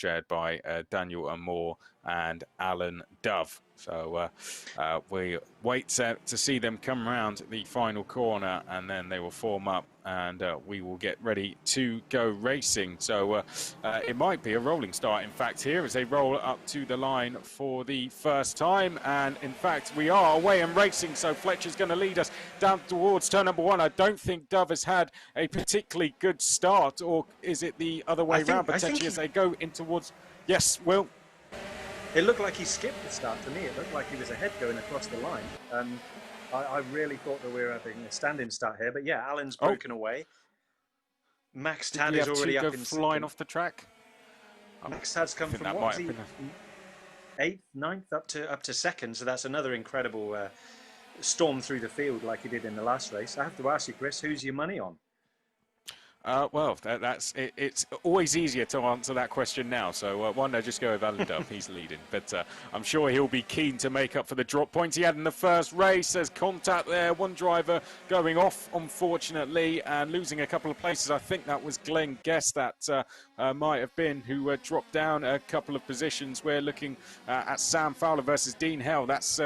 shared by Daniel Amor and Alan Dove. So we wait to see them come around the final corner, and then they will form up, and we will get ready to go racing. So it might be a rolling start, in fact, here as they roll up to the line for the first time. And in fact, we are away and racing. So Fletcher's going to lead us down towards turn number 1. I don't think Dove has had a particularly good start, or is it the other way around potentially as they go in towards... Yes, Will? It looked like he skipped the start to me. It looked like he was ahead going across the line. I really thought that we were having a standing start here. But yeah, Alan's broken away. Max Tad is already up in flying off the track. Max Tad's come from what? 8th, 9th, up to 2nd. So that's another incredible storm through the field like he did in the last race. I have to ask you, Chris, who's your money on? Well, that's it. It's always easier to answer that question now. So why don't I just go with Alan Dove? He's leading. But I'm sure he'll be keen to make up for the drop points he had in the first race. There's contact there. One driver going off, unfortunately, and losing a couple of places. I think that was Glenn Guest that might have been, who dropped down a couple of positions. We're looking at Sam Fowler versus Dean Hell. That's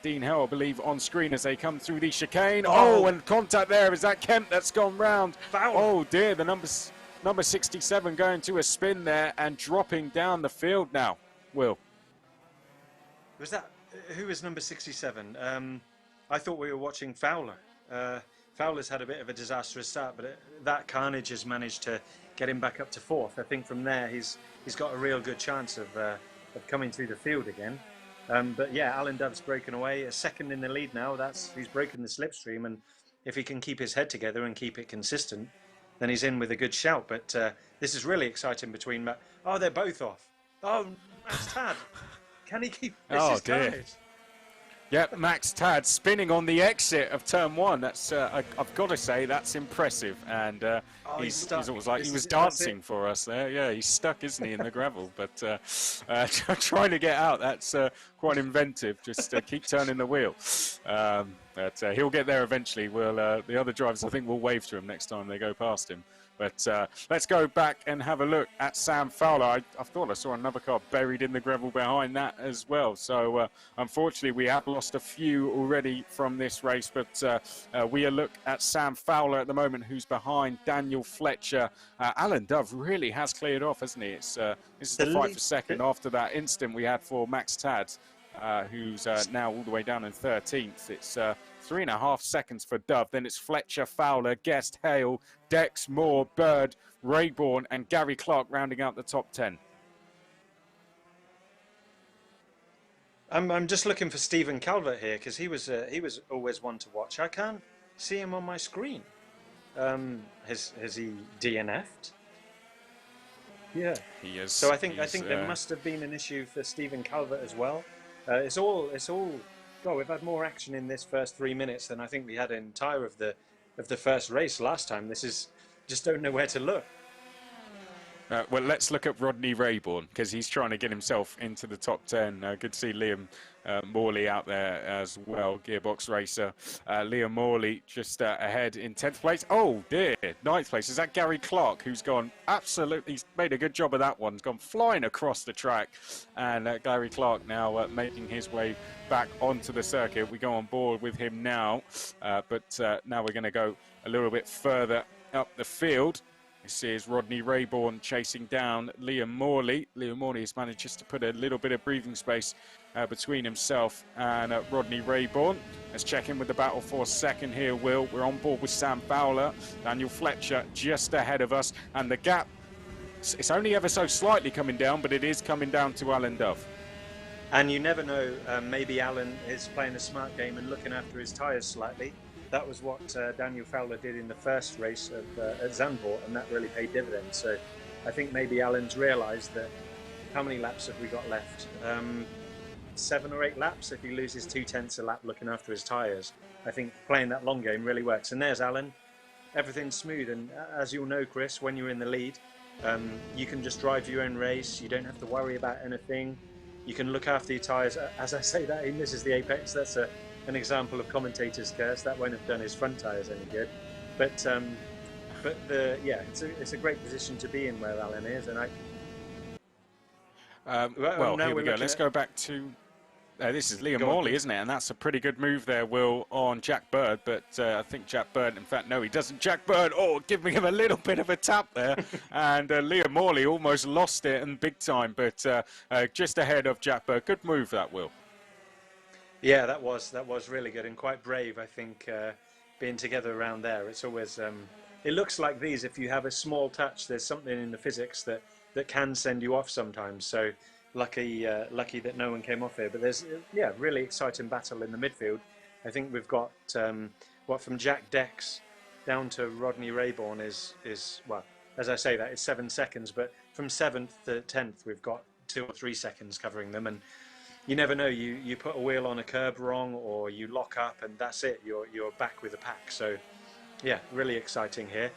Dean Hell, I believe, on screen as they come through the chicane. Oh, and contact there. Is that Kemp that's gone round? Fowler. Oh, dear. The number 67 going to a spin there and dropping down the field now. Will. Was that... Who was number 67? I thought we were watching Fowler. Fowler's had a bit of a disastrous start, but that carnage has managed to get him back up to 4th. I think from there he's got a real good chance of coming through the field again. But yeah, Alan Dove's broken away, a 2nd in the lead now. He's broken the slipstream, and if he can keep his head together and keep it consistent, then he's in with a good shout. But this is really exciting between... Oh, they're both off. Oh, Max Tad. Can he keep... This is dear. carnage. Yep, Max Tad spinning on the exit of turn 1. That's I've got to say that's impressive, and he's almost like he was dancing for us there. Yeah, he's stuck, isn't he, in the gravel? But trying to get out, that's quite inventive. Just keep turning the wheel. But he'll get there eventually. The other drivers, I think, will wave to him next time they go past him. But let's go back and have a look at Sam Fowler. I thought I saw another car buried in the gravel behind that as well. So unfortunately, we have lost a few already from this race. But we look at Sam Fowler at the moment, who's behind Daniel Fletcher. Alan Dove really has cleared off, hasn't he? This is the fight for 2nd after that instant we had for Max Tad, who's now all the way down in 13th. It's 3.5 seconds for Dove. Then it's Fletcher, Fowler, Guest, Hale, Dex, Moore, Bird, Rayborn, and Gary Clark rounding out the top 10. I'm just looking for Stephen Calvert here because he was always one to watch. I can't see him on my screen. Has he DNF'd? Yeah, he is. So I think there must have been an issue for Stephen Calvert as well. It's all. God, we've had more action in this first 3 minutes than I think we had entire of the first race last time. This is just don't know where to look. Well, let's look at Rodney Rayborn because he's trying to get himself into the top 10. Good to see Liam Morley out there as well, gearbox racer. Liam Morley just ahead in 10th place. Oh dear, 9th place. Is that Gary Clark, who's gone absolutely, he's made a good job of that one. He's gone flying across the track. And Gary Clark now making his way back onto the circuit. We go on board with him now. But now we're going to go a little bit further up the field. This is Rodney Rayborn chasing down Liam Morley. Liam Morley has managed just to put a little bit of breathing space between himself and Rodney Rayborn. Let's check in with the battle for 2nd here, Will. We're on board with Sam Fowler. Daniel Fletcher just ahead of us. And the gap, it's only ever so slightly coming down, but it is coming down to Alan Dove. And you never know, maybe Alan is playing a smart game and looking after his tyres slightly. That was what Daniel Fowler did in the first race at Zandvoort, and that really paid dividends. So I think maybe Alan's realised that how many laps have we got left? 7 or 8 laps if he loses 2/10 a lap looking after his tyres. I think playing that long game really works. And there's Alan. Everything's smooth. And as you'll know, Chris, when you're in the lead, you can just drive your own race. You don't have to worry about anything. You can look after your tyres. As I say that, he misses the apex. That's an example of commentator's curse. That won't have done his front tyres any good. But yeah, it's a great position to be in where Alan is, and Well, now here we we're go. looking Let's at. go back to this is Liam Go on, Morley, Chris. isn't it? And that's a pretty good move there, Will, on Jack Bird. But I think Jack Bird, in fact, no, he doesn't. Jack Bird, giving him a little bit of a tap there. And Liam Morley almost lost it and big time, but just ahead of Jack Bird. Good move, that, Will. Yeah, that was really good and quite brave. I think being together around there. It's always. It looks like these. If you have a small touch, there's something in the physics that can send you off sometimes. So lucky that no one came off here. But there's really exciting battle in the midfield. I think we've got from Jack Dex down to Rodney Rayborn is well, as I say that it's 7 seconds, but from 7th to 10th we've got 2 or 3 seconds covering them, and you never know. You put a wheel on a curb wrong, or you lock up, and that's it. You're back with the pack. So yeah, really exciting here.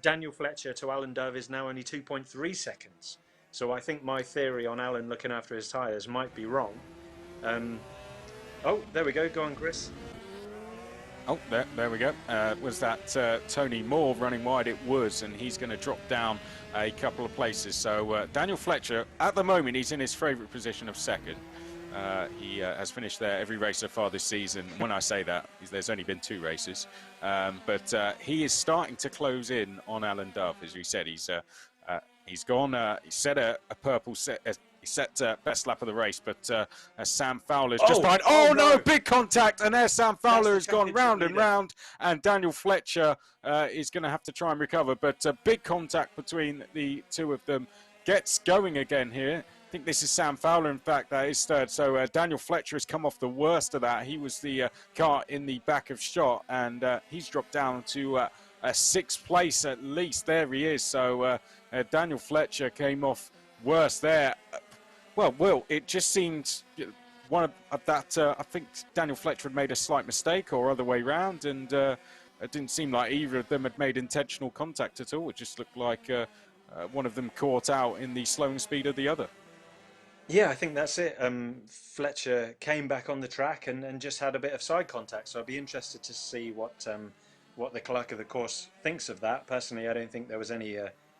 Daniel Fletcher to Alan Dove is now only 2.3 seconds. So I think my theory on Alan looking after his tyres might be wrong. There we go. Go on, Chris. Oh, there we go. Was that Tony Moore running wide? It was, and he's going to drop down a couple of places. So Daniel Fletcher, at the moment, he's in his favourite position of second. He has finished there every race so far this season. When I say that, there's only been 2 races. But he is starting to close in on Alan Dove. As we said, he's gone. He set a purple set. He set best lap of the race, but Sam Fowler's just behind. Oh no, big contact, and there Sam Fowler has gone round and round, and Daniel Fletcher is going to have to try and recover. But big contact between the two of them. Gets going again here. I think this is Sam Fowler, in fact, that is third. So Daniel Fletcher has come off the worst of that. He was the car in the back of shot, and he's dropped down to a 6th place at least. There he is. So Daniel Fletcher came off worse there. Well, Will, it just seemed one of that. I think Daniel Fletcher had made a slight mistake, or other way round, and it didn't seem like either of them had made intentional contact at all. It just looked like one of them caught out in the slowing speed of the other. Yeah, I think that's it. Fletcher came back on the track and just had a bit of side contact. So I'd be interested to see what the clerk of the course thinks of that. Personally, I don't think there was any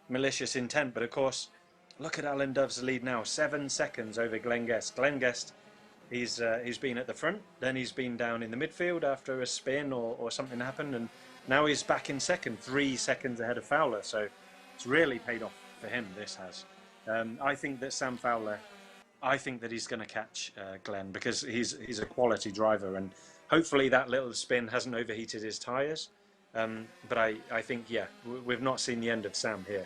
malicious intent. But of course, look at Alan Dove's lead now, 7 seconds over Glenn Guest. Glenn Guest, he's been at the front, then he's been down in the midfield after a spin or something happened, and now he's back in second, 3 seconds ahead of Fowler. So it's really paid off for him. This has. I think that Sam Fowler. I think that he's going to catch Glenn, because he's a quality driver, and hopefully that little spin hasn't overheated his tyres. But I think, we've not seen the end of Sam here.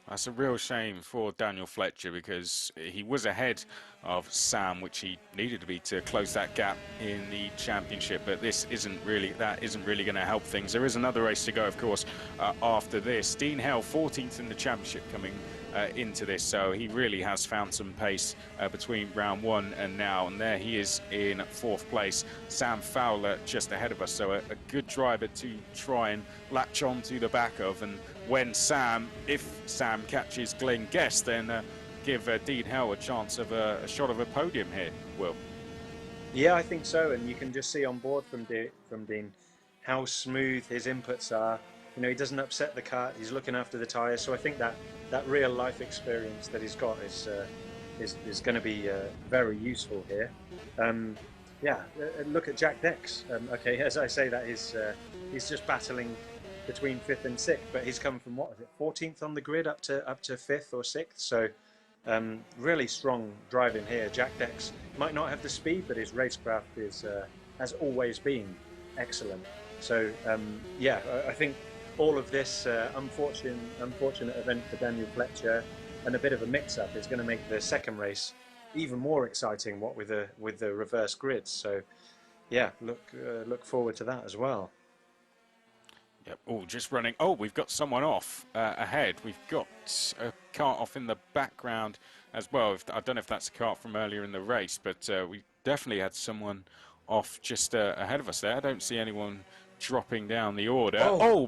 That's a real shame for Daniel Fletcher, because he was ahead of Sam, which he needed to be to close that gap in the championship. But that isn't really going to help things. There is another race to go, of course, after this. Dean Hell, 14th in the championship, coming into this, so he really has found some pace between round 1 and now, and there he is in 4th place. Sam Fowler just ahead of us, so a good driver to try and latch on to the back of, and if Sam catches Glenn Guest, then give Dean Hell a chance of a shot of a podium here, Will. Yeah, I think so, and you can just see on board from Dean how smooth his inputs are. You know, he doesn't upset the kart. He's looking after the tyres. So I think that real life experience that he's got is going to be very useful here. Look at Jack Dex. Okay, as I say that, he's just battling between 5th and 6th, but he's come from 14th on the grid up to 5th or 6th. So really strong driving here. Jack Dex might not have the speed, but his racecraft has always been excellent. So I think all of this unfortunate event for Daniel Fletcher and a bit of a mix-up is going to make the second race even more exciting. What with the reverse grids. So yeah, look forward to that as well. Yep. Oh, just running. Oh, we've got someone off ahead. We've got a cart off in the background as well. I don't know if that's a cart from earlier in the race, but we definitely had someone off just ahead of us there. I don't see anyone dropping down the order.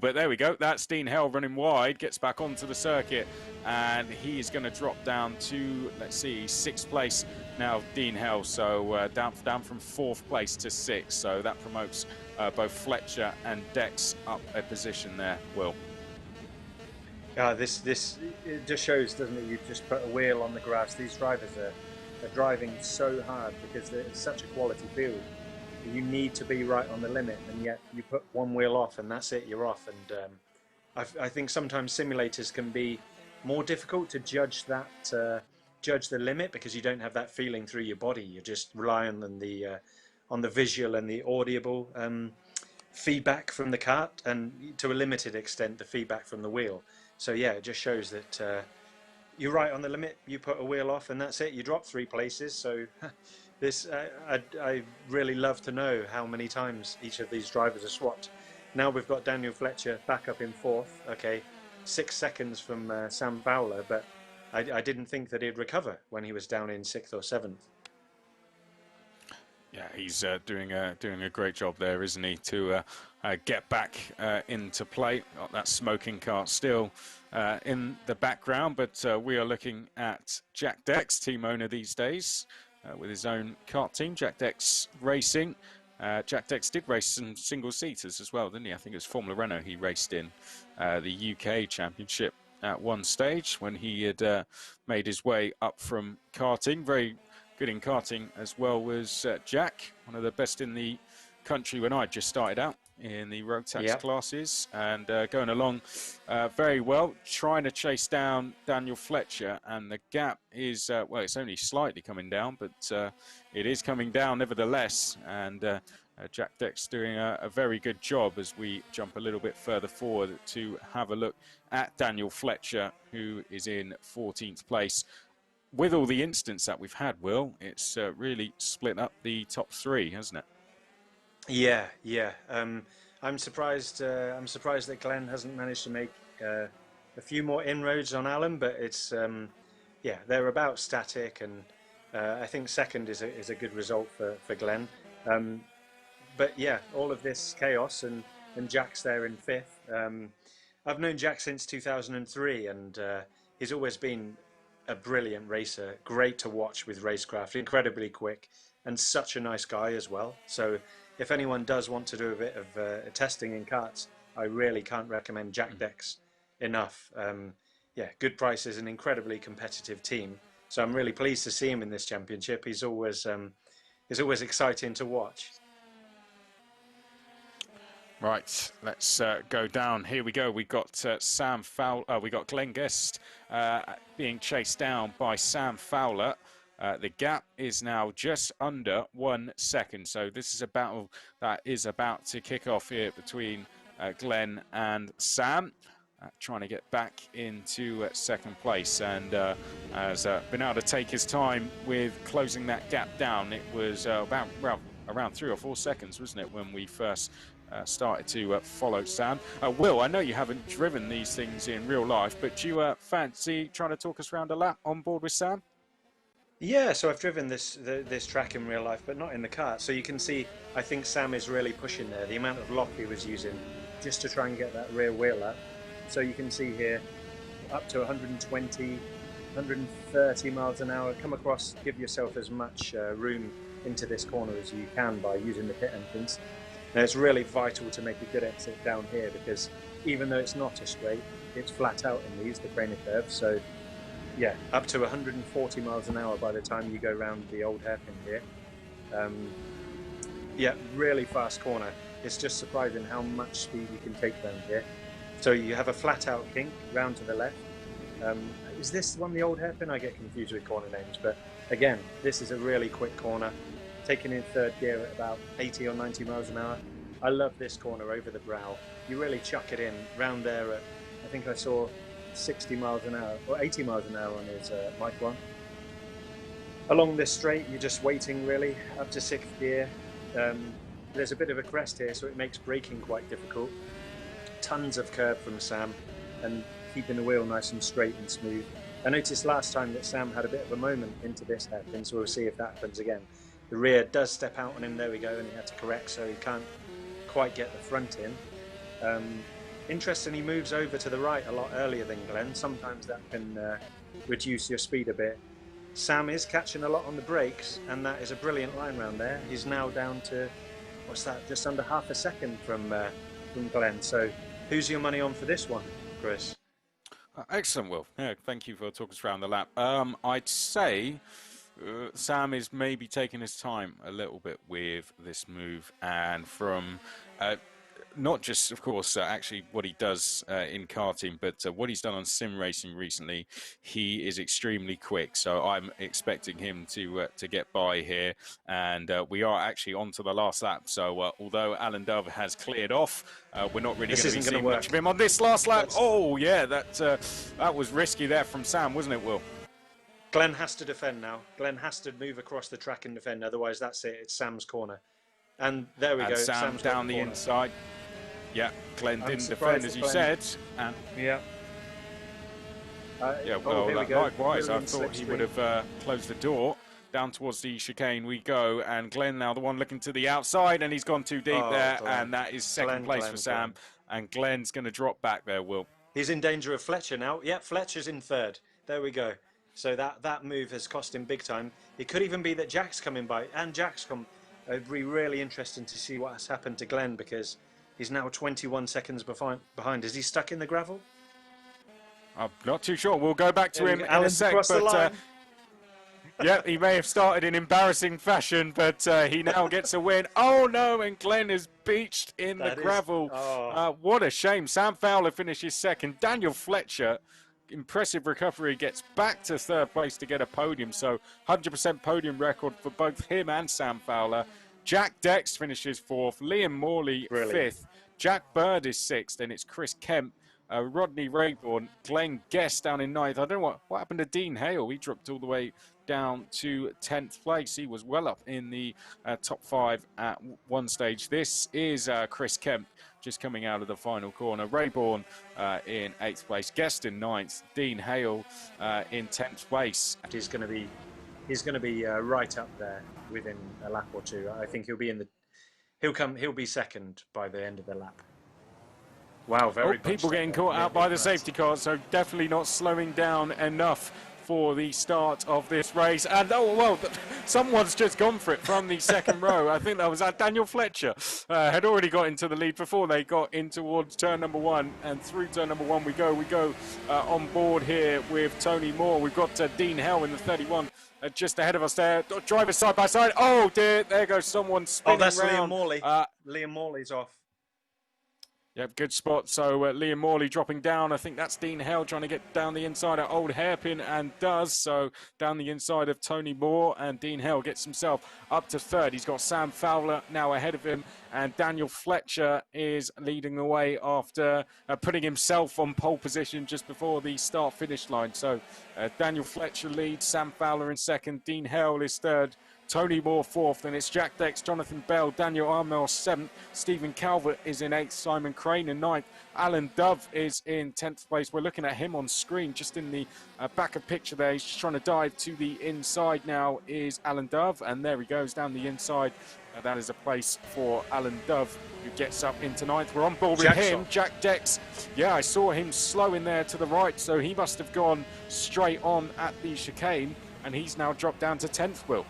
But there we go. That's Dean Hell running wide, gets back onto the circuit, and he is going to drop down to, let's see, 6th place now, Dean Hell. So down from 4th place to 6th. So that promotes both Fletcher and Dex up a position there, Will. This it just shows, doesn't it? You've just put a wheel on the grass. These drivers are driving so hard because it's such a quality field. You need to be right on the limit, and yet you put one wheel off, and that's it. You're off. And I think sometimes simulators can be more difficult to judge that judge the limit because you don't have that feeling through your body. You're just relying on the visual and the audible feedback from the kart, and to a limited extent the feedback from the wheel. So yeah, it just shows that you're right on the limit. You put a wheel off, and that's it. You drop 3 places. So this I really love to know how many times each of these drivers are swapped. Now we've got Daniel Fletcher back up in 4th. Okay, 6 seconds from Sam Fowler, but I didn't think that he'd recover when he was down in 6th or 7th. Yeah, he's doing a great job there, isn't he, to get back into play. Got that smoking car still in the background, but we are looking at Jack Dex, team owner these days, with his own kart team, Jack Dex Racing. Jack Dex did race some single-seaters as well, didn't he? I think it was Formula Renault he raced in the UK Championship at one stage when he had made his way up from karting. Very good in karting as well was Jack, one of the best in the country when I just started out in the road tax classes, and going along very well, trying to chase down Daniel Fletcher, and the gap is, well, it's only slightly coming down, but it is coming down nevertheless, and Jack Dex doing a very good job as we jump a little bit further forward to have a look at Daniel Fletcher, who is in 14th place. With all the incidents that we've had, Will, it's really split up the top 3, hasn't it? Yeah, yeah. I'm surprised. I'm surprised that Glenn hasn't managed to make a few more inroads on Alan, but it's yeah, they're about static, and I think 2nd is a good result for Glenn. But yeah, all of this chaos, and Jack's there in 5th. I've known Jack since 2003, and he's always been a brilliant racer, great to watch with racecraft, incredibly quick, and such a nice guy as well. So if anyone does want to do a bit of testing in karts, I really can't recommend Jack Dex enough. Yeah, good prices, an incredibly competitive team. So I'm really pleased to see him in this championship. He's always exciting to watch. Right, let's go down. Here we go. We got Sam Fowler. We got Glenn Guest being chased down by Sam Fowler. The gap is now just under 1 second. So this is a battle that is about to kick off here between Glenn and Sam. Trying to get back into 2nd place, and has been able to take his time with closing that gap down. It was around 3 or 4 seconds, wasn't it, when we first started to follow Sam. Will, I know you haven't driven these things in real life, but do you fancy trying to talk us around a lap on board with Sam? Yeah, so I've driven this track in real life, but not in the kart. So you can see, I think Sam is really pushing there. The amount of lock he was using just to try and get that rear wheel up. So you can see here, up to 120, 130 miles an hour. Come across, give yourself as much room into this corner as you can by using the pit entrance. Now it's really vital to make a good exit down here, because even though it's not a straight, it's flat out in these, the Craner curve. So yeah, up to 140 miles an hour by the time you go round the old hairpin here. Yeah, really fast corner. It's just surprising how much speed you can take down here. So you have a flat out kink round to the left. Is this one the old hairpin? I get confused with corner names, but again, this is a really quick corner, taking in 3rd gear at about 80 or 90 miles an hour. I love this corner over the brow. You really chuck it in round there at, I think I saw 60 miles an hour or 80 miles an hour on his Micron. Along this straight, you're just waiting really up to 6th gear. There's a bit of a crest here, so it makes braking quite difficult. Tons of curve from Sam, and keeping the wheel nice and straight and smooth. I noticed last time that Sam had a bit of a moment into this hairpin, so we'll see if that happens again. The rear does step out on him, there we go, and he had to correct, so he can't quite get the front in. Interesting, he moves over to the right a lot earlier than Glenn. Sometimes that can reduce your speed a bit. Sam is catching a lot on the brakes, and that is a brilliant line round there. He's now down to, what's that, just under half a second from Glenn. So who's your money on for this one, Chris? Excellent, Will. Yeah, thank you for talking us around the lap. I'd say Sam is maybe taking his time a little bit with this move, and from uh, not just, of course, actually what he does in karting, but what he's done on sim racing recently. He is extremely quick, so I'm expecting him to get by here. And we are actually on to the last lap. So although Alan Dove has cleared off, we're not really going to be seeing much of him on this last lap. Oh yeah, that was risky there from Sam, wasn't it, Will? Glenn has to defend now. Glenn has to move across the track and defend. Otherwise, that's it. It's Sam's corner. And there we go. Sam's down the inside. Yeah, Glenn didn't defend, as you said. And yeah. Yeah, well, likewise, I thought he would have closed the door. Down towards the chicane we go, and Glenn now the one looking to the outside, and he's gone too deep there, Glenn. And that is second place for Sam. And Glenn's going to drop back there, Will. He's in danger of Fletcher now. Yep, Fletcher's in third. There we go. So that move has cost him big time. It could even be that Jack's coming by, and Jack's come. It'd be really interesting to see what has happened to Glenn, because he's now 21 seconds behind. Is he stuck in the gravel? I'm not too sure. We'll go back to him in a sec. But yeah, he may have started in embarrassing fashion, but he now gets a win. Oh no, and Glenn is beached in the gravel. What a shame. Sam Fowler finishes second. Daniel Fletcher, impressive recovery, gets back to third place to get a podium. So 100% podium record for both him and Sam Fowler. Jack Dex finishes fourth. Liam Morley fifth. Jack Bird is sixth, and it's Chris Kemp. Rodney Rayborn, Glenn Guest down in ninth. I don't know what happened to Dean Hale. He dropped all the way down to 10th place. He was well up in the top five at one stage. This is Chris Kemp just coming out of the final corner. Rayborn in 8th place. Guest in 9th. Dean Hale in 10th place. He's going to be right up there within a lap or two. I think he'll be second by the end of the lap. Wow, people getting caught out by the safety car, so definitely not slowing down enough for the start of this race. And oh well, someone's just gone for it from the second row. I think that was Daniel Fletcher had already got into the lead before they got in towards turn number one, and through turn number one we go on board here with Tony Moore. We've got Dean Hell in the 31 just ahead of us there. Drivers side by side. Oh dear, there goes someone spinning that's round. Liam Morley. Liam Morley's off. Yep, good spot. So Liam Morley dropping down. I think that's Dean Hell trying to get down the inside of Old Hairpin, and does. So down the inside of Tony Moore, and Dean Hell gets himself up to third. He's got Sam Fowler now ahead of him, and Daniel Fletcher is leading the way after putting himself on pole position just before the start-finish line. So Daniel Fletcher leads, Sam Fowler in second, Dean Hell is third, Tony Moore fourth, and it's Jack Dex, Jonathan Bell, Daniel Armel seventh, Stephen Calvert is in eighth, Simon Crane in ninth, Alan Dove is in 10th place. We're looking at him on screen just in the back of picture there. He's just trying to dive to the inside now is Alan Dove, and there he goes down the inside. That is a place for Alan Dove, who gets up into ninth. We're on board with him. Jack Dex, yeah, I saw him slow in there to the right, so he must have gone straight on at the chicane, and he's now dropped down to 10th, Will.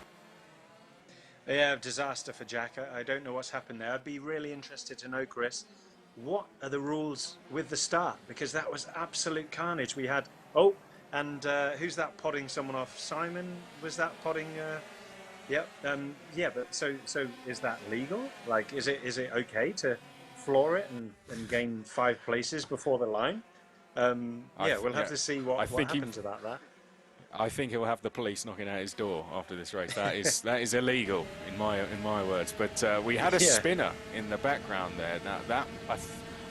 Yeah, disaster for Jack. I don't know what's happened there. I'd be really interested to know, Chris, what are the rules with the start? Because that was absolute carnage. We had, and who's that podding someone off? Simon, was that podding? Yep. Yeah, but so is that legal? Like, is it okay to floor it and gain 5 places before the line? Yeah, we'll have to see what happens about that. I think he'll have the police knocking at his door after this race. That is illegal in my words. But we had a spinner in the background there. Now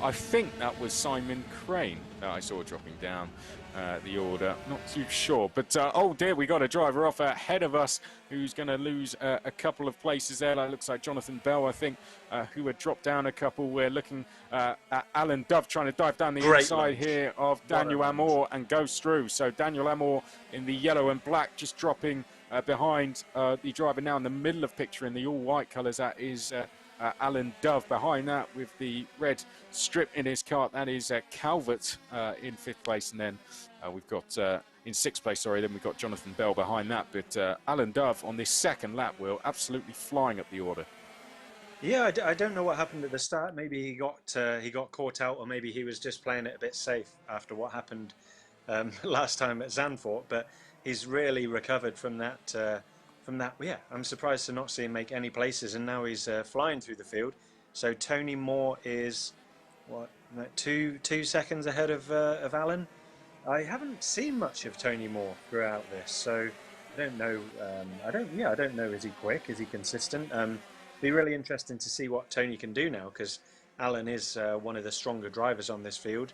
I think that was Simon Crane that I saw dropping down the order. Not too sure. But oh dear, we got a driver off ahead of us who's going to lose a couple of places there. That looks like Jonathan Bell, I think, who had dropped down a couple. We're looking at Alan Dove trying to dive down the inside here of Daniel Amor and goes through. So Daniel Amor in the yellow and black just dropping behind the driver now in the middle of picture in the all-white colours. That is Alan Dove. Behind that with the red strip in his cart, that is Calvert in 5th place, and then we've got in 6th place, then we've got Jonathan Bell behind that. But Alan Dove on this second lap, Will, absolutely flying up the order. Yeah, I don't know what happened at the start. Maybe he got caught out, or maybe he was just playing it a bit safe after what happened last time at Zandvoort, but he's really recovered from that. Yeah, I'm surprised to not see him make any places, and now he's flying through the field. So Tony Moore is what, 2 seconds ahead of Alan. I haven't seen much of Tony Moore throughout this, so I don't know. I don't know. Is he quick? Is he consistent? Be really interesting to see what Tony can do now, because Alan is one of the stronger drivers on this field.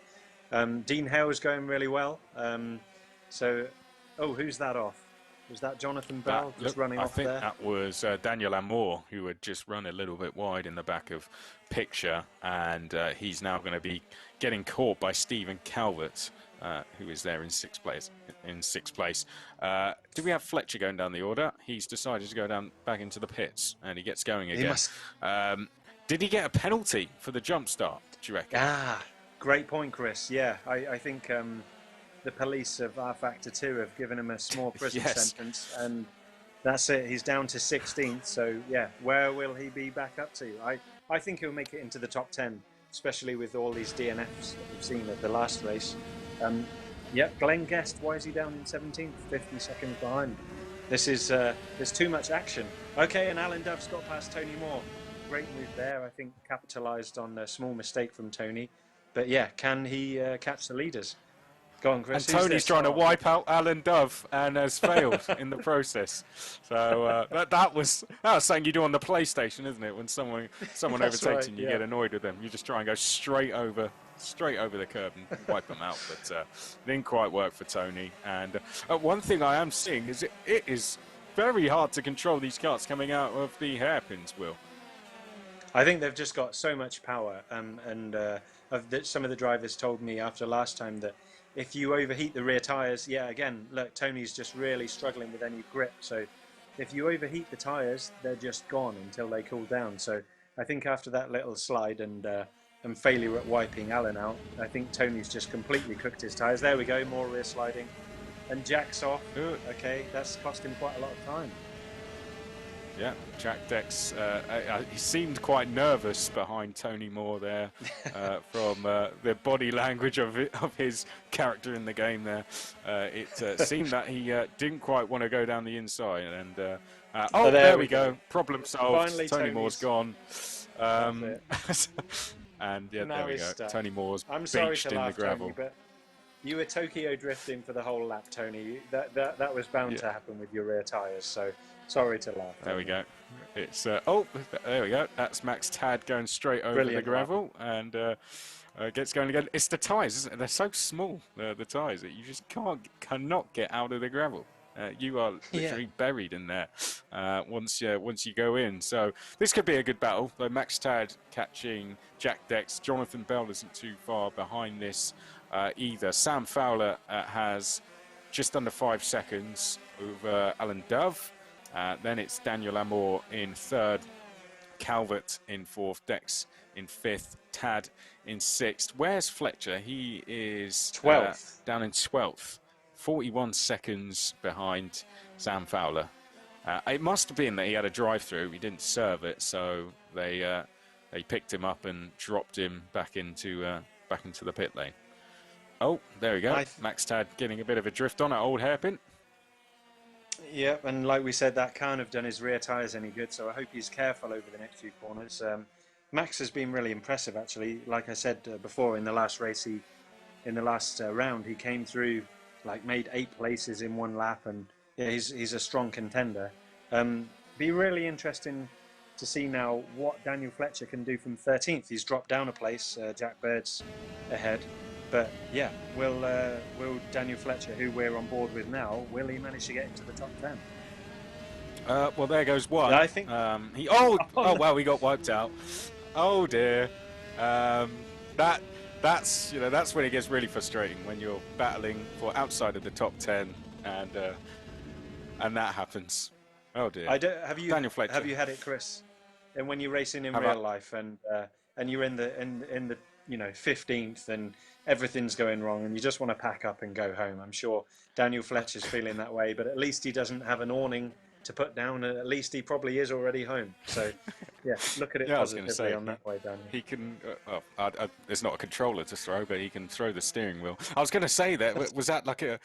Dean Hale's going really well. Oh, who's that off? Was that Jonathan Bell running off there? I think that was Daniel Amour, who had just run a little bit wide in the back of picture, and he's now going to be getting caught by Stephen Calvert, who is there in sixth place. Do we have Fletcher going down the order? He's decided to go down back into the pits, and he gets going again. Did he get a penalty for the jump start, do you reckon? Great point, Chris. Yeah, I think the police of R-Factor 2 have given him a small prison sentence, and that's it. He's down to 16th, so yeah, where will he be back up to? I think he'll make it into the top 10, especially with all these DNFs that we've seen at the last race. Glenn Guest, why is he down in 17th, 50 seconds behind? There's too much action. Okay, and Alan Dove's got past Tony Moore. Great move there. I think capitalised on a small mistake from Tony. But yeah, can he catch the leaders? Go on, Chris. And Tony's trying to wipe out Alan Dove and has failed in the process. So that was something you do on the PlayStation, isn't it? When someone overtakes you and you get annoyed with them, you just try and go straight over the curb and wipe them out. But it didn't quite work for Tony. And one thing I am seeing is it is very hard to control these karts coming out of the hairpins, Will. I think they've just got so much power. Some of the drivers told me after last time that if you overheat the rear tyres, again, look, Tony's just really struggling with any grip. So if you overheat the tyres, they're just gone until they cool down. So I think after that little slide and failure at wiping Alan out, I think Tony's just completely cooked his tyres. There we go, more rear sliding. And Jack's off. Okay, that's cost him quite a lot of time. Yeah, Jack Dex, he seemed quite nervous behind Tony Moore there from the body language of his character in the game there. It seemed that he didn't quite want to go down the inside. And there we go. Problem solved. Finally, Tony Moore's gone. And yeah, there we go. Tony Moore's beached in the gravel. Tony, but you were Tokyo drifting for the whole lap, Tony. That was bound to happen with your rear tyres. So sorry to laugh. There we go. It's there we go. That's Max Tad going straight over the gravel and gets going again. It's the tyres, isn't it? They're so small, the tyres, that you just cannot get out of the gravel. You are literally buried in there once you go in. So this could be a good battle. Though Max Tad catching Jack Dex. Jonathan Bell isn't too far behind this either. Sam Fowler has just under 5 seconds over Alan Dove. Then it's Daniel Amour in third, Calvert in fourth, Dex in fifth, Tad in sixth. Where's Fletcher? He is 12th. Down in 12th, 41 seconds behind Sam Fowler. It must have been that he had a drive-through. He didn't serve it, so they picked him up and dropped him back into the pit lane. Oh, there we go. Max Tad getting a bit of a drift on at Old Hairpin. Yeah, and like we said, that can't have done his rear tyres any good, so I hope he's careful over the next few corners. Max has been really impressive, actually. Like I said before, in the last race, in the last round, he came through, made 8 places in one lap, and he's a strong contender. Be really interesting to see now what Daniel Fletcher can do from 13th. He's dropped down a place. Jack Bird's ahead. But yeah, will Daniel Fletcher, who we're on board with now, will he manage to get into the top 10? Well, there goes one. I think. Wow, we got wiped out. Oh dear. That's when it gets really frustrating, when you're battling for outside of the top 10 and that happens. Oh dear. Daniel Fletcher. Have you had it, Chris? And when you're racing in real life and you're in the 15th and everything's going wrong and you just want to pack up and go home. I'm sure Daniel Fletcher's feeling that way, but at least he doesn't have an awning to put down, and at least he probably is already home. So, yeah, look at it Yeah, I was going to positively say, on that way, Daniel. he can, it's not a controller to throw, but he can throw the steering wheel. I was going to say that, was that like a,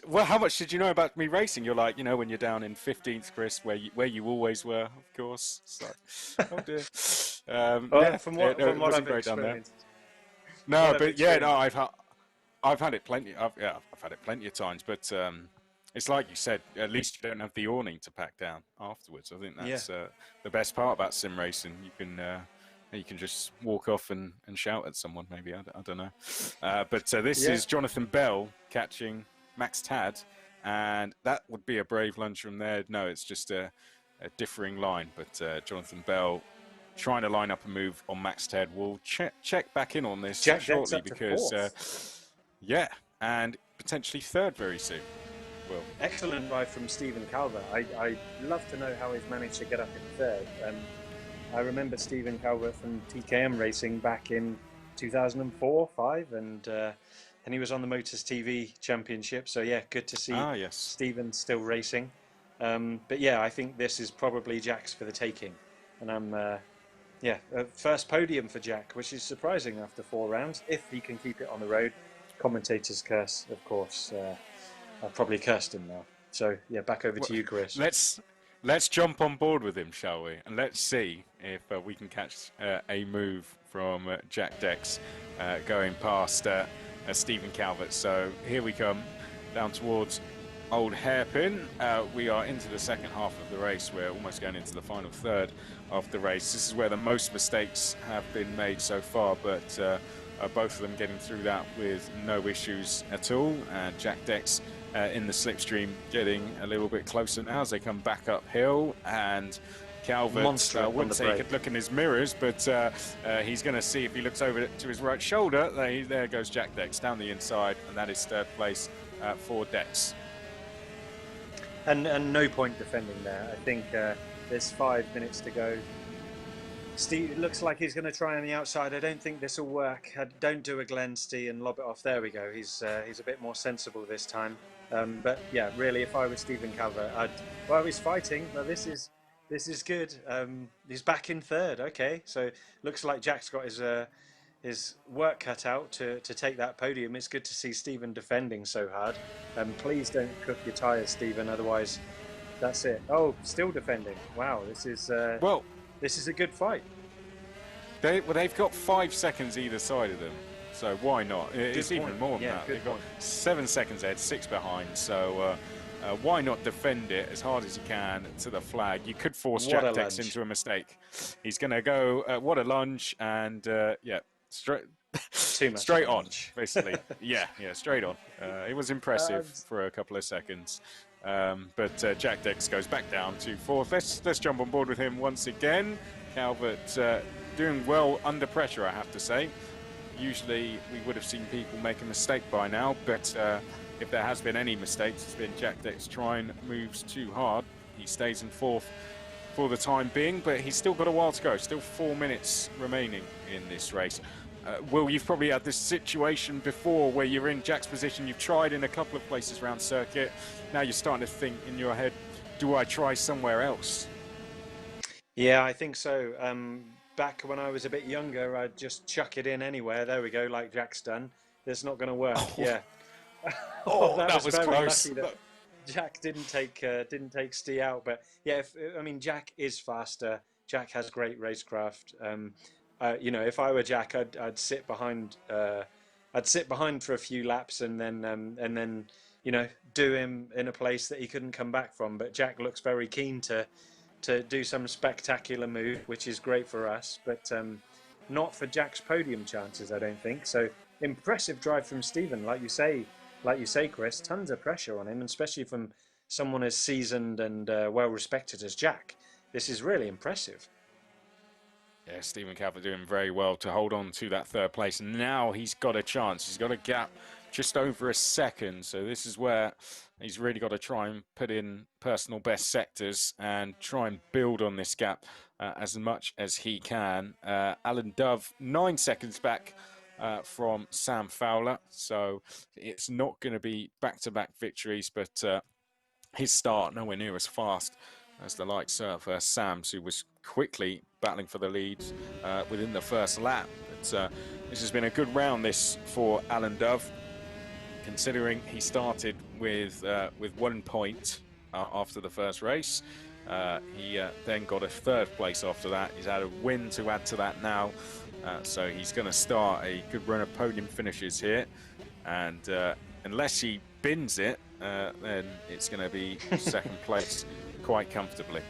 well, how much did you know about me racing? You're like, when you're down in 15th, Chris, where you always were, of course. It's like, oh dear. Well, Yeah, from it what wasn't I've great down there. experienced, No, but yeah, no, experienced. I've had it plenty. I've had it plenty of times, but it's like you said. At least you don't have the awning to pack down afterwards. I think Yeah, that's the best part about sim racing. You can just walk off and shout at someone. Maybe I don't know. But this yeah. is Jonathan Bell catching Max Tad, and that would be a brave lunge from there. No, it's just a differing line. But Jonathan Bell trying to line up a move on Max Ted. We'll check back in on this Jack Deck's shortly up to because, fourth. yeah, and potentially third very soon. Well, Excellent ride from Stephen Calvert. I love to know how he's managed to get up in third. I remember Stephen Calvert from TKM Racing back in 2004-5, and he was on the Motors TV Championship. So yeah, good to see yes. Stephen still racing. But yeah, I think this is probably Jack's for the taking, and I'm first podium for Jack, which is surprising after 4 rounds. If he can keep it on the road, commentators curse, of course. I've probably cursed him now. So yeah, back over to you, Chris. Let's jump on board with him, shall we? And let's see if we can catch a move from Jack Dex going past Stephen Calvert. So here we come down towards Old Hairpin. We are into the second half of the race. We're almost going into the final third of the race. This is where the most mistakes have been made so far, but both of them getting through that with no issues at all. And Jack Dex in the slipstream getting a little bit closer now as they come back uphill, and Calvert wouldn't say he could look in his mirrors, but he's going to see if he looks over to his right shoulder. There goes Jack Dex down the inside, and that is third place for Dex. And no point defending there. I think there's 5 minutes to go. Steve, it looks like he's going to try on the outside. I don't think this will work. Don't do a Glenn Stee and lob it off. There we go. He's a bit more sensible this time. But yeah, really, if I was Stephen Calvert, he's fighting. Well, this is good. He's back in third. Okay, so looks like Jack's got his work cut out to take that podium. It's good to see Stephen defending so hard. Please don't cook your tyres, Stephen. Otherwise, that's it. Oh, still defending. Wow, this is a good fight. They've got 5 seconds either side of them, so why not? It's even more than that. They've got 7 seconds ahead, 6 behind, so why not defend it as hard as you can to the flag? You could force Jack Dex into a mistake. He's going to go, what a lunge, and straight on, basically. yeah, straight on. It was impressive for a couple of seconds. But Jack Dex goes back down to fourth. Let's jump on board with him once again. Calvert doing well under pressure, I have to say. Usually we would have seen people make a mistake by now, but if there has been any mistakes, it's been Jack Dex trying moves too hard. He stays in fourth for the time being, but he's still got a while to go. Still 4 minutes remaining in this race. Will, you've probably had this situation before where you're in Jack's position. You've tried in a couple of places around circuit. Now you're starting to think in your head, do I try somewhere else? Yeah, I think so. Back when I was a bit younger, I'd just chuck it in anywhere. There we go, like Jack's done. It's not going to work. Oh. Yeah. that was very close. Lucky that Jack didn't take Stee out, but yeah, Jack is faster. Jack has great racecraft. If I were Jack, I'd sit behind. I'd sit behind for a few laps and then do him in a place that he couldn't come back from. But Jack looks very keen to do some spectacular move, which is great for us, but not for Jack's podium chances, I don't think. So impressive drive from Stephen, like you say, Chris. Tons of pressure on him, especially from someone as seasoned and well respected as Jack. This is really impressive. Yeah, Stephen Calvert doing very well to hold on to that third place. And now he's got a chance. He's got a gap just over a second. So this is where he's really got to try and put in personal best sectors and try and build on this gap as much as he can. Alan Dove, 9 seconds back from Sam Fowler. So it's not going to be back-to-back victories, but his start nowhere near as fast as the likes of Sam's, who was quickly battling for the leads within the first lap. But this has been a good round, this, for Alan Dove, considering he started with 1 point after the first race. He then got a 3rd place after that. He's had a win to add to that now. So he's going to start a good run of podium finishes here. And unless he bins it, then it's going to be 2nd place quite comfortably.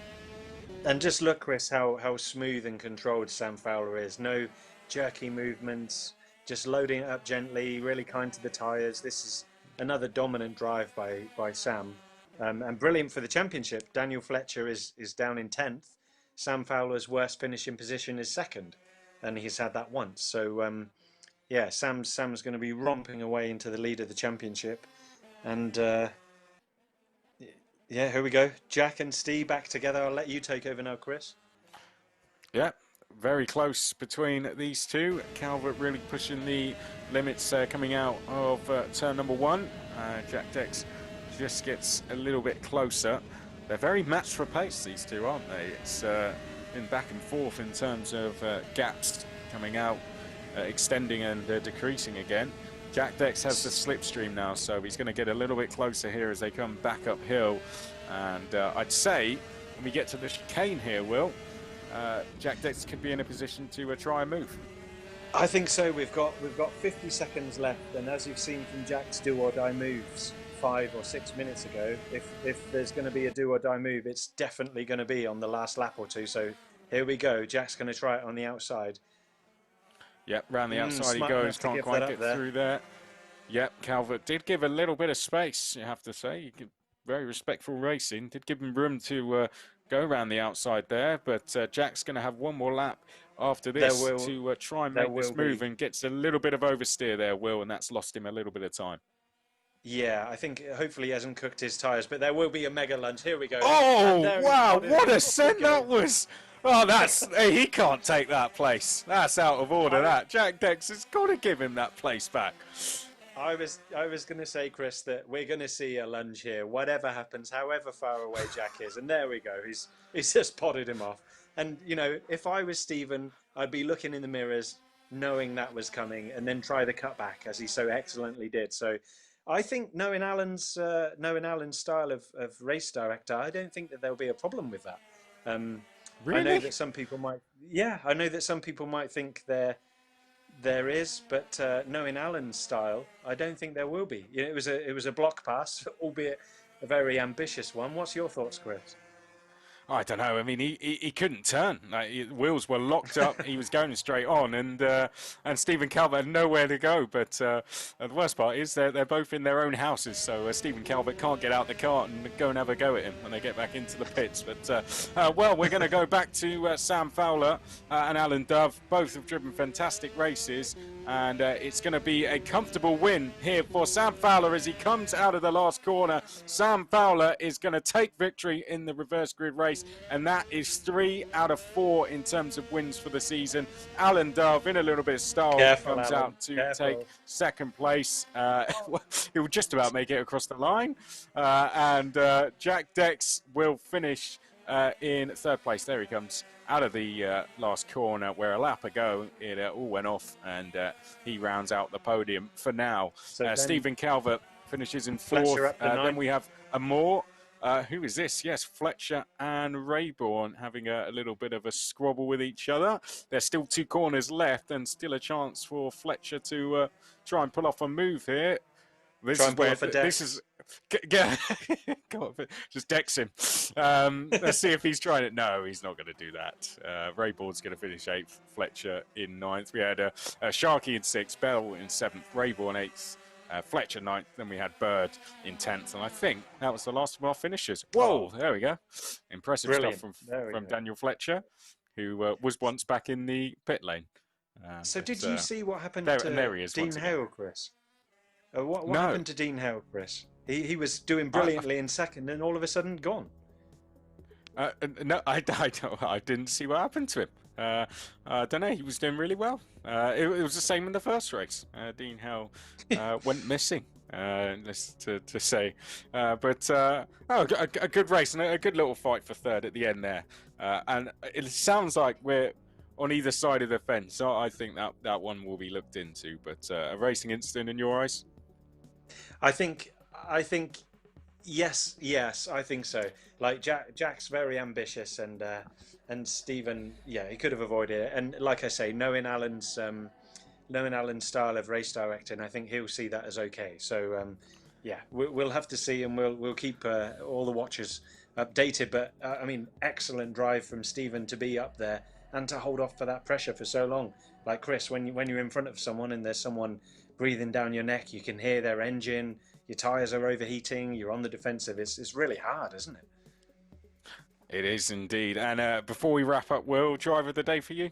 And just look, Chris, how smooth and controlled Sam Fowler is. No jerky movements, just loading it up gently, really kind to the tyres. This is another dominant drive by Sam. And brilliant for the championship. Daniel Fletcher is down in 10th. Sam Fowler's worst finishing position is 2nd. And he's had that once. So, yeah, Sam's going to be romping away into the lead of the championship. And, yeah, here we go. Jack and Steve back together. I'll let you take over now, Chris. Yeah, very close between these two. Calvert really pushing the limits coming out of turn number 1. Jack Dex just gets a little bit closer. They're very matched for pace, these two, aren't they? It's been back and forth in terms of gaps coming out, extending and decreasing again. Jack Dex has the slipstream now, so he's going to get a little bit closer here as they come back uphill. And I'd say when we get to the chicane here, Will, Jack Dex could be in a position to try and move. I think so. We've got 50 seconds left, and as you've seen from Jack's do-or-die moves 5 or 6 minutes ago, if there's going to be a do-or-die move, it's definitely going to be on the last lap or two. So here we go. Jack's going to try it on the outside. Yep, round the outside he goes, can't quite get through there. Yep, Calvert did give a little bit of space, you have to say. Very respectful racing, did give him room to go around the outside there, but Jack's going to have one more lap after this to try and make this move, and gets a little bit of oversteer there, Will, and that's lost him a little bit of time. Yeah, I think hopefully he hasn't cooked his tyres, but there will be a mega lunge. Here we go. Oh, wow, what a send that was. Oh, he can't take that place. That's out of order, that. Jack Dex has got to give him that place back. I was going to say, Chris, that we're going to see a lunge here, whatever happens, however far away Jack is. And there we go. He's just potted him off. And, you know, if I was Stephen, I'd be looking in the mirrors, knowing that was coming, and then try the cutback, as he so excellently did. So I think knowing Alan's style of race director, I don't think that there'll be a problem with that. Really? I know that some people might. Yeah, I know that some people might think there is, but knowing Alan's style, I don't think there will be. You know, it was a block pass, albeit a very ambitious one. What's your thoughts, Chris? I don't know. I mean, he couldn't turn. Wheels were locked up. He was going straight on, and Stephen Calvert had nowhere to go. But the worst part is they're both in their own houses, so Stephen Calvert can't get out the car and go and have a go at him when they get back into the pits. But well, we're going to go back to Sam Fowler and Alan Dove. Both have driven fantastic races, and it's going to be a comfortable win here for Sam Fowler as he comes out of the last corner. Sam Fowler is going to take victory in the reverse grid race, and that is 3 out of 4 in terms of wins for the season. Alan Dove, in a little bit of style, comes out to take 2nd place. He'll just about make it across the line. And Jack Dex will finish in 3rd place. There he comes out of the last corner, where a lap ago it all went off, and he rounds out the podium for now. So Stephen Calvert finishes in 4th. Then we have Amore. Who is this? Yes, Fletcher and Rayborn having a little bit of a squabble with each other. There's still 2 corners left, and still a chance for Fletcher to try and pull off a move here. This is just Dex him. Let's see if he's trying it. No, he's not going to do that. Rayborn's going to finish 8th, Fletcher in 9th. We had Sharkey in 6th, Bell in 7th, Rayborn 8th. Fletcher 9th, then we had Bird in 10th, and I think that was the last of our finishers. Whoa, there we go. Impressive stuff from Daniel Fletcher, who was once back in the pit lane. So did you see what happened to Dean Hale, Chris? What happened to Dean Hale, Chris? He was doing brilliantly in 2nd, and all of a sudden gone. No, I didn't see what happened to him. I don't know. He was doing really well. It was the same in the first race. Dean Hale went missing to say. A good race and a good little fight for third at the end there. And it sounds like we're on either side of the fence. So I think that one will be looked into. But a racing incident in your eyes? I think yes, I think so. Like Jack's very ambitious, and Stephen, yeah, he could have avoided it. And like I say, knowing Alan's style of race directing, I think he'll see that as okay. So yeah, we'll have to see, and we'll keep all the watchers updated. But I mean, excellent drive from Stephen to be up there and to hold off for that pressure for so long. Like Chris, when you're in front of someone and there's someone breathing down your neck, you can hear their engine. Your tyres are overheating. You're on the defensive. It's really hard, isn't it? It is indeed. And before we wrap up, Will, driver of the day for you?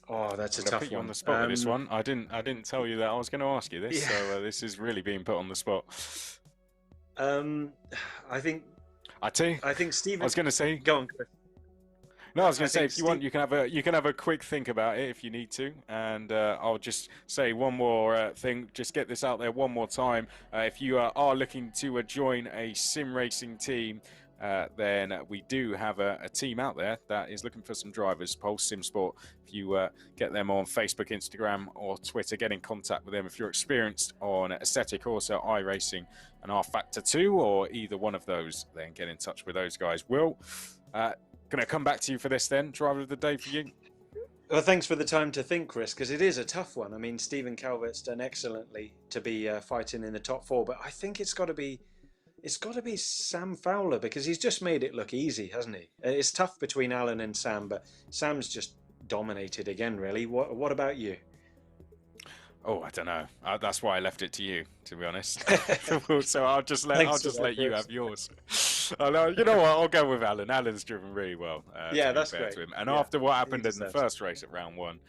Oh, that's a tough one. Put you on the spot with this one. I didn't tell you that I was going to ask you this, yeah. So this is really being put on the spot. I think Stephen. I was going to say. Go on, Chris. No, I was going to say, if you want, you can have a quick think about it if you need to, and I'll just say one more thing. Just get this out there one more time. If you are looking to join a sim racing team, then we do have a team out there that is looking for some drivers. Pulse Sim Sport. If you get them on Facebook, Instagram, or Twitter, get in contact with them. If you're experienced on Aesthetic, also iRacing and R Factor 2, or either one of those, then get in touch with those guys. Will. Going to come back to you for this then, driver of the day for you. Well, thanks for the time to think, Chris, because it is a tough one. I mean, Stephen Calvert's done excellently to be fighting in the top four, but I think it's got to be Sam Fowler, because he's just made it look easy, hasn't he? It's tough between Alan and Sam, but Sam's just dominated again, really. What about you? Oh, I don't know. That's why I left it to you, to be honest. So I'll just let you have yours. You know what? I'll go with Alan. Alan's driven really well. Yeah, that's great. To him. And after what happened in the first race at round one,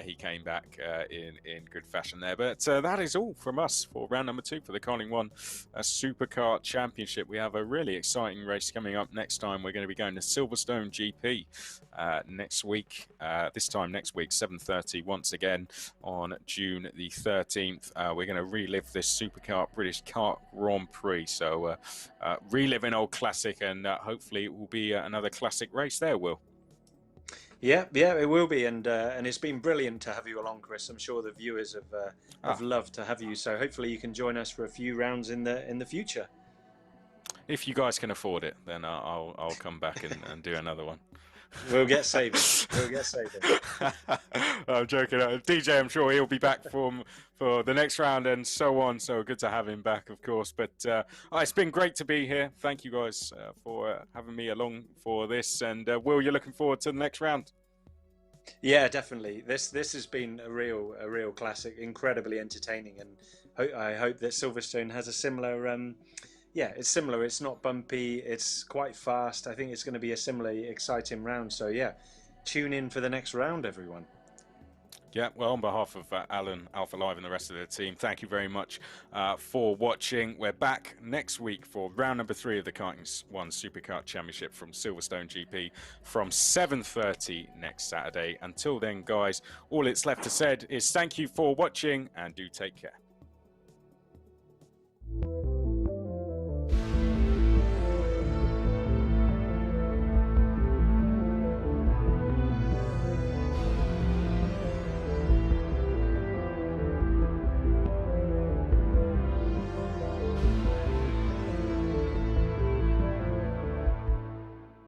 he came back in good fashion there. But that is all from us for round number 2 for the Karting1 SuperKart Championship. We have a really exciting race coming up next time. We're going to be going to Silverstone GP next week. This time next week, 7:30 once again on June the 13th. We're going to relive this SuperKart British Kart Grand Prix. So relive an old classic, and hopefully it will be another classic race there, Will. Yeah, it will be, and it's been brilliant to have you along, Chris. I'm sure the viewers have loved to have you. So hopefully you can join us for a few rounds in the future. If you guys can afford it, then I'll come back and do another one. We'll get saving. I'm joking. DJ, I'm sure he'll be back for the next round and so on. So good to have him back, of course. But it's been great to be here. Thank you guys for having me along for this. And Will, you're looking forward to the next round? Yeah, definitely. This has been a real classic, incredibly entertaining, and I hope that Silverstone has a similar. Yeah, it's similar. It's not bumpy. It's quite fast. I think it's going to be a similarly exciting round. So yeah, tune in for the next round, everyone. Yeah, well, on behalf of Alan, Alpha Live, and the rest of the team, thank you very much for watching. We're back next week for round number 3 of the Karting1 SuperKart Championship from Silverstone GP from 7:30 next Saturday. Until then, guys, all it's left to say is thank you for watching, and do take care.